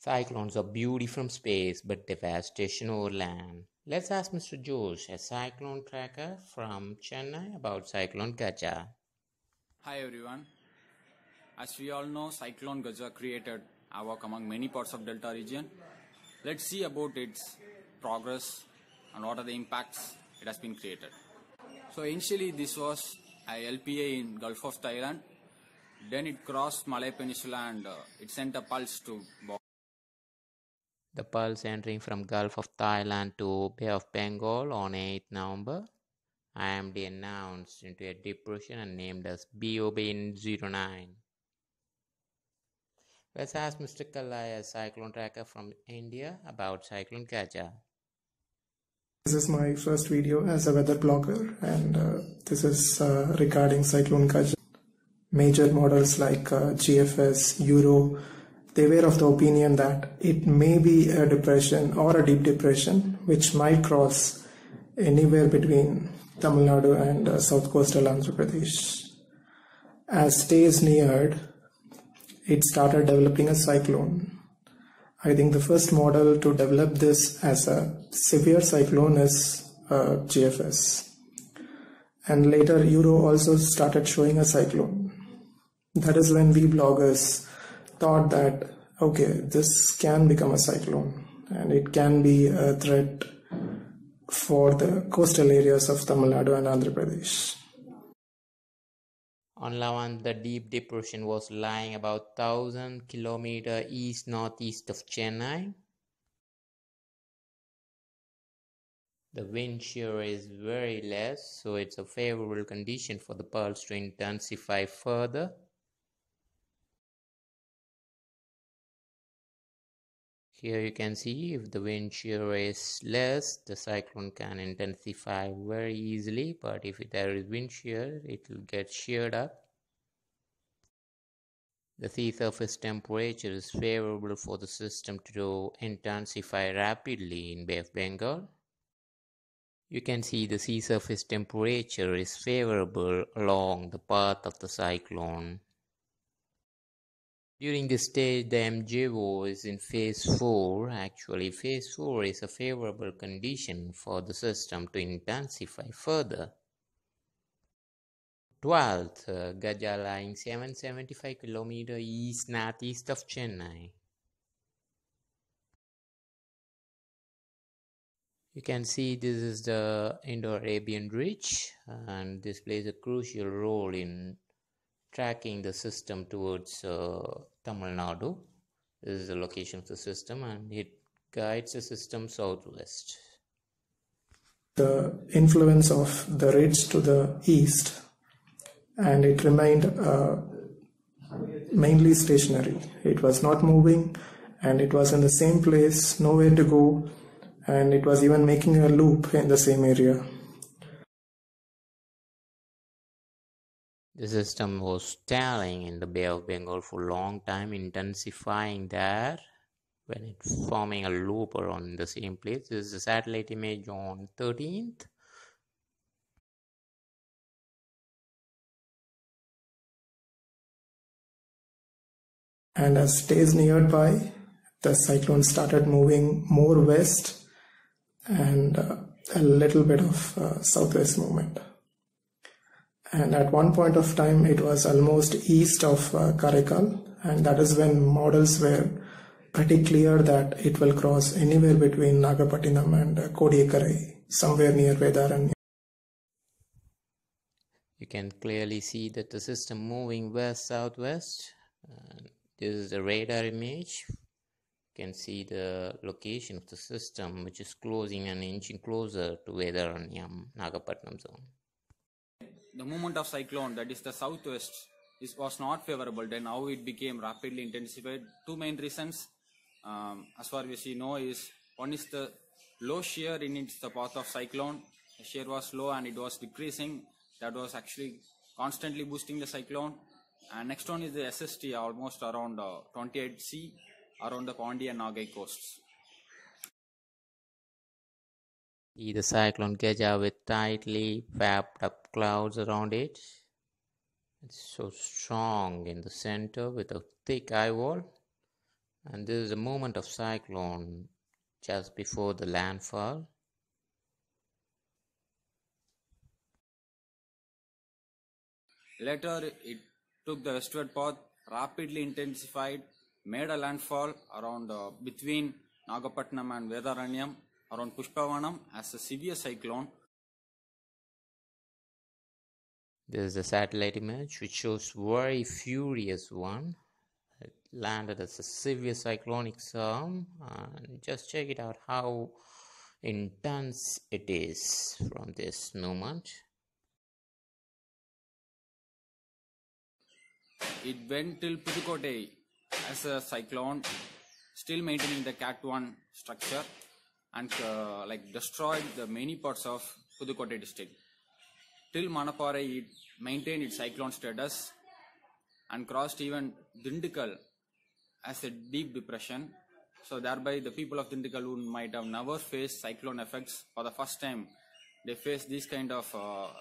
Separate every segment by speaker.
Speaker 1: Cyclones are beauty from space, but devastation over land. Let's ask Mr. Josh, a cyclone tracker from Chennai, about Cyclone Gaja.
Speaker 2: Hi everyone. As we all know, Cyclone Gaja created havoc among many parts of Delta region. Let's see about its progress and what are the impacts it has been created. So initially this was a LPA in Gulf of Thailand. Then it crossed Malay Peninsula and it sent a pulse to Bangladesh.
Speaker 1: The pulse entering from Gulf of Thailand to Bay of Bengal on 8 November. IMD announced into a depression and named as BOB09. Let's ask Mr. Kallai, a cyclone tracker from India, about Cyclone Gaja.
Speaker 3: This is my first video as a weather blogger, and this is regarding Cyclone Gaja. Major models like GFS, Euro, they were of the opinion that it may be a depression or a deep depression which might cross anywhere between Tamil Nadu and south coastal Andhra Pradesh. As days neared, it started developing a cyclone. I think the first model to develop this as a severe cyclone is GFS. And later Euro also started showing a cyclone. That is when we bloggers thought that, okay, this can become a cyclone and it can be a threat for the coastal areas of Tamil Nadu and Andhra Pradesh.
Speaker 1: On 11th, the deep depression was lying about 1,000 km east-northeast of Chennai. The wind shear is very less, so it's a favorable condition for the pulse to intensify further. Here you can see if the wind shear is less, the cyclone can intensify very easily, but if there is wind shear, it will get sheared up. The sea surface temperature is favorable for the system to intensify rapidly in Bay of Bengal. You can see the sea surface temperature is favorable along the path of the cyclone. During this stage, the MJO is in phase 4. Actually, phase 4 is a favorable condition for the system to intensify further. 12th, Gaja lying 775 km east-northeast of Chennai. You can see this is the Indo-Arabian Ridge, and this plays a crucial role in tracking the system towards Tamil Nadu. This is the location of the system and it guides the system southwest.
Speaker 3: The influence of the ridge to the east, and it remained mainly stationary. It was not moving and it was in the same place, nowhere to go, and it was even making a loop in the same area.
Speaker 1: The system was stalling in the Bay of Bengal for a long time, intensifying there when it's forming a loop around the same place. This is a satellite image on 13th.
Speaker 3: And as days neared by, the cyclone started moving more west and a little bit of southwest movement. And at one point of time, it was almost east of Karaikal, and that is when models were pretty clear that it will cross anywhere between Nagapattinam and Kodiyakkarai, somewhere near Vedaranya.
Speaker 1: You can clearly see that the system moving west-southwest. This is the radar image. You can see the location of the system, which is closing and inching closer to Vedaranyam, Nagapattinam zone.
Speaker 2: The movement of cyclone, that is the southwest, was not favorable. Then how it became rapidly intensified. Two main reasons, as far as we know, is one is the low shear in the path of cyclone. The shear was low and it was decreasing. That was actually constantly boosting the cyclone. And next one is the SST, almost around 28C, around the Pondi and Nagai coasts.
Speaker 1: See the cyclone Gaja with tightly wrapped up clouds around it. It's so strong in the center with a thick eye wall, And this is a moment of cyclone just before the landfall.
Speaker 2: Later, it took the westward path, rapidly intensified, made a landfall around between Nagapattinam and Vedaranyam, around Pushpavanam as a severe cyclone.
Speaker 1: This is a satellite image which shows very furious one. It landed as a severe cyclonic storm, and just check it out how intense it is from this moment.
Speaker 2: It went till Pudukkottai as a cyclone, still maintaining the Cat 1 structure, and destroyed the many parts of Pudukkottai district. Till Manaparai, it maintained its cyclone status and crossed even Dindikal as a deep depression. So thereby the people of Dindikal who might have never faced cyclone effects, for the first time they faced these kind of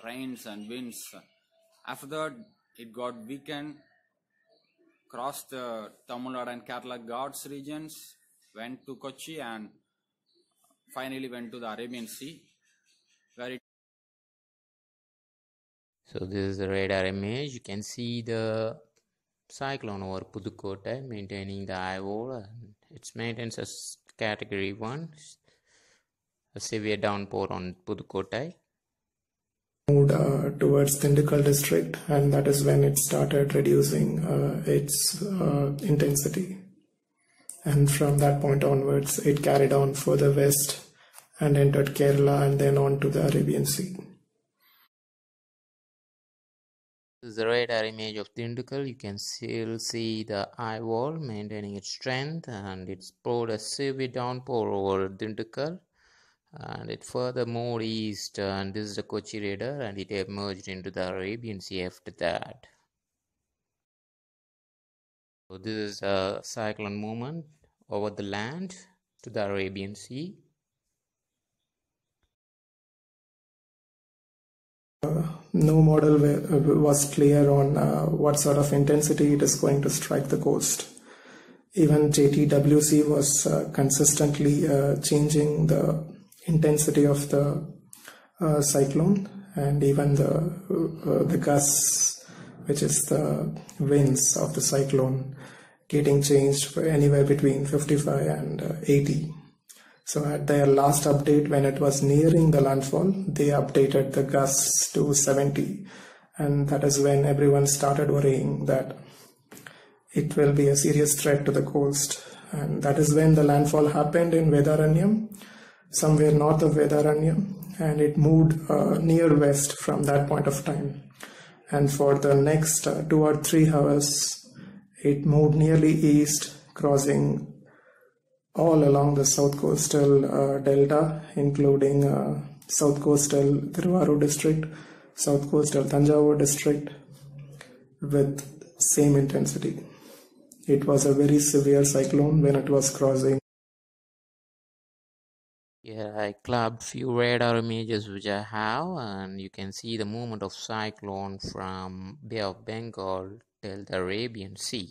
Speaker 2: rains and winds. After that, it got weakened, crossed the Tamil Nadu and Kerala Ghats regions, went to Kochi, and finally went to the Arabian Sea, where it.
Speaker 1: So this is the radar image. You can see the cyclone over Pudukkottai maintaining the eye wall, and it maintains as category 1, a severe downpour on Pudukkottai.
Speaker 3: Moved towards Dindikal district, and that is when it started reducing its intensity. And from that point onwards, it carried on further west and entered Kerala and then on to the Arabian Sea.
Speaker 1: This is the radar image of Dindukal. You can still see the eye wall maintaining its strength, and it's poured a severe downpour over Dindukal, and it further moved east, and this is the Kochi radar, and it emerged into the Arabian Sea after that. So this is a cyclone movement over the land to the Arabian Sea.
Speaker 3: No model was clear on what sort of intensity it is going to strike the coast. Even JTWC was consistently changing the intensity of the cyclone, and even the gusts, which is the winds of the cyclone, getting changed for anywhere between 55 and 80. So at their last update, when it was nearing the landfall, they updated the gusts to 70, and that is when everyone started worrying that it will be a serious threat to the coast. And that is when the landfall happened in Vedaranyam, somewhere north of Vedaranyam, and it moved near west from that point of time. And for the next 2 or 3 hours, it moved nearly east, crossing all along the south coastal delta, including south coastal Tiruvallur district, south coastal Tanjavur district, with same intensity. It was a very severe cyclone when it was crossing.
Speaker 1: Yeah, I clubbed few radar images which I have, and you can see the movement of cyclone from Bay of Bengal till the Arabian Sea.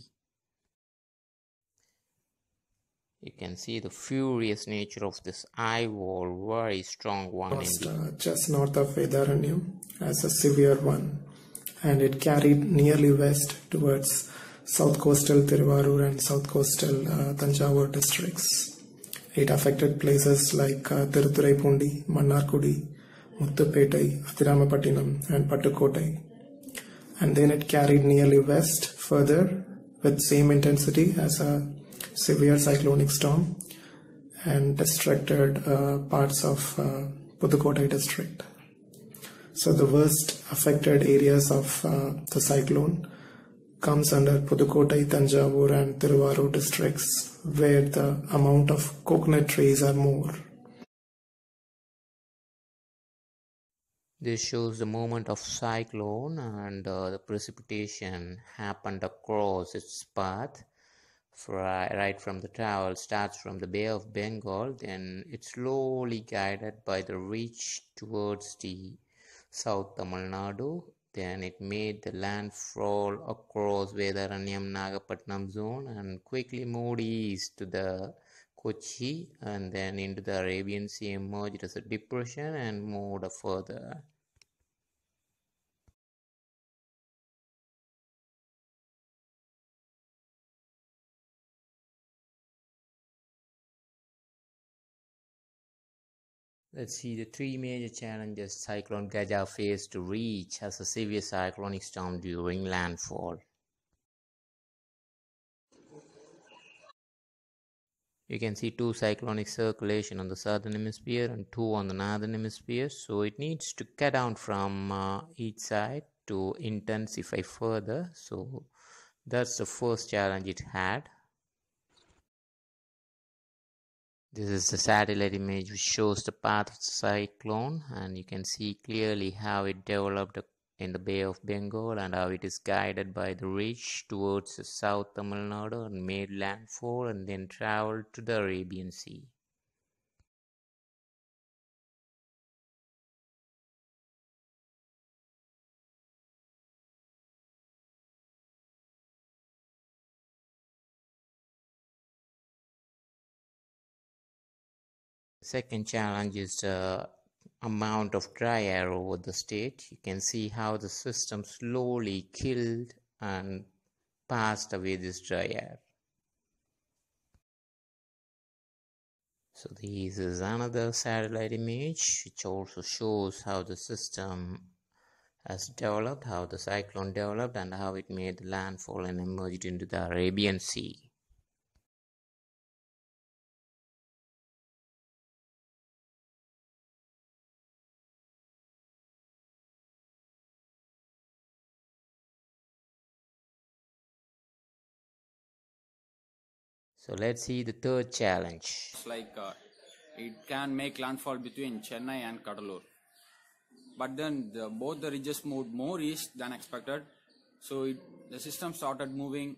Speaker 1: You can see the furious nature of this eye wall, very strong one.
Speaker 3: Just north of Vedaranyam as a severe one, and it carried nearly west towards south coastal Tiruvallur and south coastal Tanjavur districts. It affected places like Tiruthurai, Mannarkudi, Muthupettai, Athiramapattinam and Pattukottai. And then it carried nearly west further with same intensity as a severe cyclonic storm, and destructed parts of Pudukkottai district. So the worst affected areas of the cyclone comes under Pudukkottai, Tanjavur and Tiruvallur districts, where the amount of coconut trees are more.
Speaker 1: This shows the movement of cyclone, and the precipitation happened across its path. Right from the travel starts from the Bay of Bengal, then it's slowly guided by the reach towards the South Tamil Nadu, then it made the landfall across Vedaranyam Nagapattinam zone and quickly moved east to the Kochi and then into the Arabian Sea, emerged as a depression and moved further. Let's see the three major challenges Cyclone Gaja faced to reach as a severe cyclonic storm during landfall. You can see two cyclonic circulation on the southern hemisphere and two on the northern hemisphere, so it needs to cut down from each side to intensify further. So that's the first challenge it had. This is the satellite image which shows the path of the cyclone, and you can see clearly how it developed in the Bay of Bengal and how it is guided by the ridge towards the South Tamil Nadu and made landfall and then traveled to the Arabian Sea. Second challenge is the amount of dry air over the state. You can see how the system slowly killed and passed away this dry air. So this is another satellite image which also shows how the system has developed, how the cyclone developed and how it made landfall and emerged into the Arabian Sea. So let's see the third challenge.
Speaker 2: It's like it can make landfall between Chennai and Kadalur. But then both the ridges moved more east than expected. So the system started moving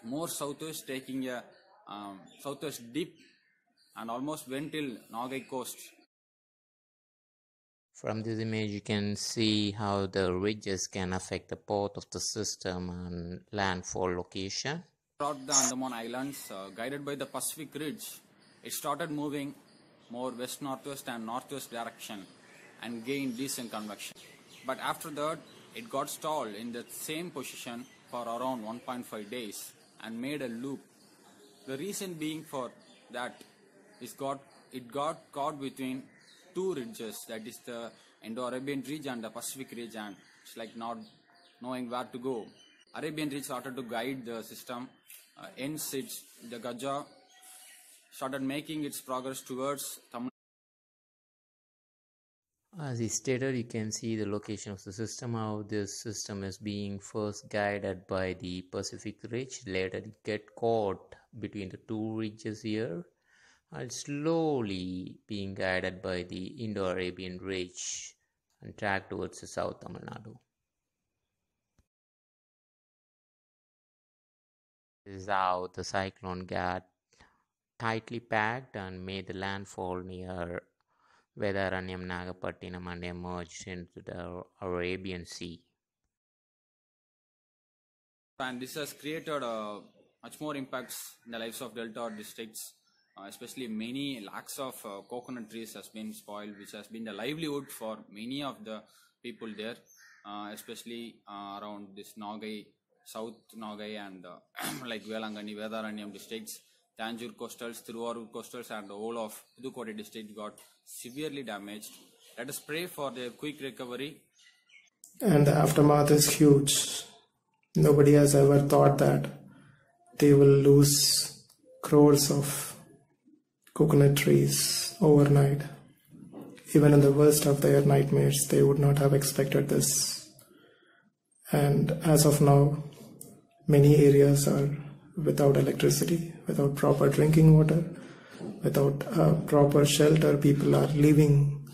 Speaker 2: more southwest, taking a southwest dip and almost went till Nagai coast.
Speaker 1: From this image you can see how the ridges can affect the path of the system and landfall location.
Speaker 2: Throughout the Andaman Islands, guided by the Pacific Ridge, it started moving more west-northwest and northwest direction and gained decent convection. But after that, it got stalled in the same position for around 1.5 days and made a loop. The reason being for that is it got caught between two ridges, that is the Indo-Arabian Ridge and the Pacific Ridge, and it's like not knowing where to go. Arabian Ridge started to guide the system. Hence, the Gaja started making its progress towards Tamil.
Speaker 1: As he stated, you can see the location of the system, how this system is being first guided by the Pacific Ridge, later it get caught between the two ridges here, and slowly being guided by the Indo-Arabian Ridge and tracked towards the South Tamil Nadu. This is how the cyclone got tightly packed and made the landfall near Vedaranyam Nagapattinam and emerged into the Arabian Sea.
Speaker 2: And this has created much more impacts in the lives of Delta districts, especially many lakhs of coconut trees has been spoiled, which has been the livelihood for many of the people there, especially around this Nagai, South Nagai and like Velangani, Vedaranyam districts, Tanjore coastals, Thiruvarur coastals and the whole of Pudukkottai district got severely damaged. Let us pray for their quick recovery.
Speaker 3: And the aftermath is huge. Nobody has ever thought that they will lose crores of coconut trees overnight. Even in the worst of their nightmares, they would not have expected this. And as of now, many areas are without electricity, without proper drinking water, without proper shelter. People are leaving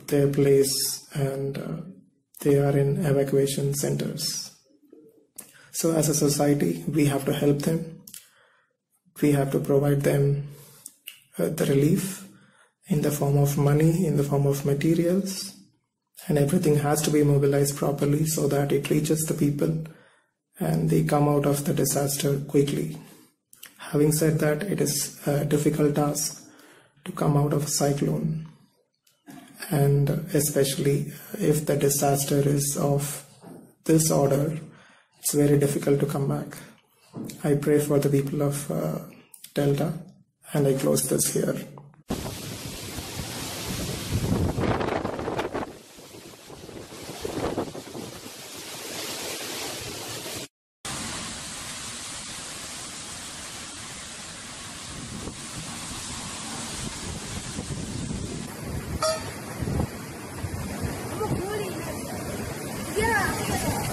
Speaker 3: their place and they are in evacuation centers. So as a society, we have to help them. We have to provide them the relief in the form of money, in the form of materials, and everything has to be mobilized properly so that it reaches the people and they come out of the disaster quickly. Having said that, it is a difficult task to come out of a cyclone, and especially if the disaster is of this order, it's very difficult to come back. I pray for the people of Delta, and I close this here.
Speaker 4: Yeah.